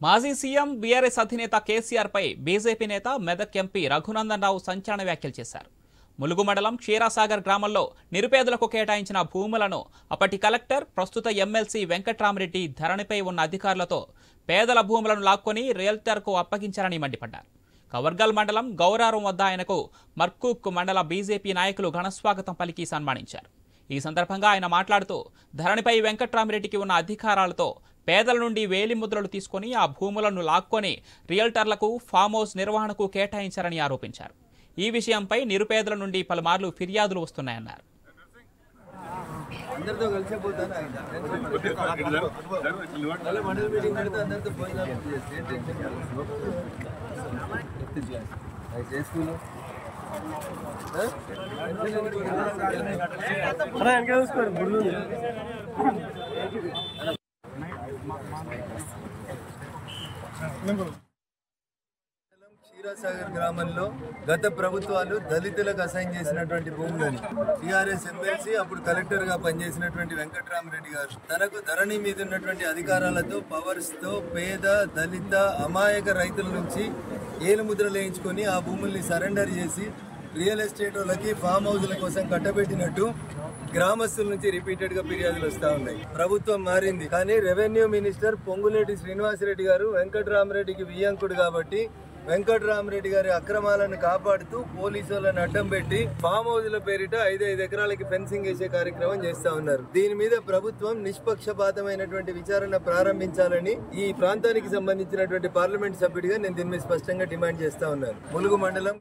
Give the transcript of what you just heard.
మాజీ CM BRS అధినేత కేసీఆర్ పై BJP నేత మెదక్ ఎంపీ రఘునందన్ రావు సంచలన వ్యాఖ్యలు చేశారు. ములుగు మండలం క్షీరాసాగర్ గ్రామంలో నిరుపేదలకు కేటాయించిన భూములను అప్పటి కలెక్టర్, ప్రస్తుత ఎమ్మెల్సీ వెంకట్రామరెడ్డి ధరణిపై ఉన్న అధికారులతో పేదల భూములను లాక్కొని రియల్టర్కు అప్పగించారని మండిపడ్డారు. కవర్గల్ మండలం గౌరారం వద్ద ఆయనకు మర్కూక్ మండల బీజేపీ నాయకులు ఘనస్వాగతం పలికి సన్మానించారు. ఈ సందర్భంగా ఆయన మాట్లాడుతూ ధరణిపై వెంకట్రామరెడ్డికి ఉన్న అధికారాలతో పేదల నుండి వేలిముద్రలు తీసుకుని ఆ భూములను లాక్కొని రియల్టర్లకు ఫామ్ హౌస్ నిర్వహణకు కేటాయించారని ఆరోపించారు. ఈ విషయంపై నిరుపేదల నుండి పలుమార్లు ఫిర్యాదులు వస్తున్నాయన్నారు. క్షీరాసాగర్ గ్రామంలో గత ప్రభుత్వాలు దళితులకు అసైన్ చేసినటువంటి భూములని టీఆర్ఎస్ ఎమ్మెల్సీ అప్పుడు కలెక్టర్ గా పనిచేసినటువంటి వెంకట్రామరెడ్డి గారు తనకు ధరణి మీద ఉన్నటువంటి అధికారాలతో పవర్స్ తో పేద దళిత అమాయక రైతుల నుంచి ఏలుముద్రలు వేయించుకొని ఆ భూముల్ని సరెండర్ చేసి రియల్ ఎస్టేట్ వాళ్ళకి ఫామ్ హౌస్ల కోసం కట్టబెట్టినట్టు గ్రామస్తుల నుంచి రిపీటెడ్ గా ఫిర్యాదులు వస్తా ఉన్నాయి. ప్రభుత్వం మారింది, కానీ రెవెన్యూ మినిస్టర్ పొంగులేటి శ్రీనివాసరెడ్డి గారు వెంకట్రామరెడ్డికి వియ్యంకుడు కాబట్టి వెంకట్రామరెడ్డి గారి అక్రమాలను కాపాడుతూ పోలీసులను అడ్డం పెట్టి ఫామ్ హౌస్ల పేరిట 5 ఎకరాలకి ఫెన్సింగ్ వేసే కార్యక్రమం చేస్తా ఉన్నారు. దీని మీద ప్రభుత్వం నిష్పక్షపాతమైనటువంటి విచారణ ప్రారంభించాలని ఈ ప్రాంతానికి సంబంధించినటువంటి పార్లమెంట్ సభ్యుడిగా నేను దీని మీద స్పష్టంగా డిమాండ్ చేస్తా ఉన్నాను. ములుగు మండలం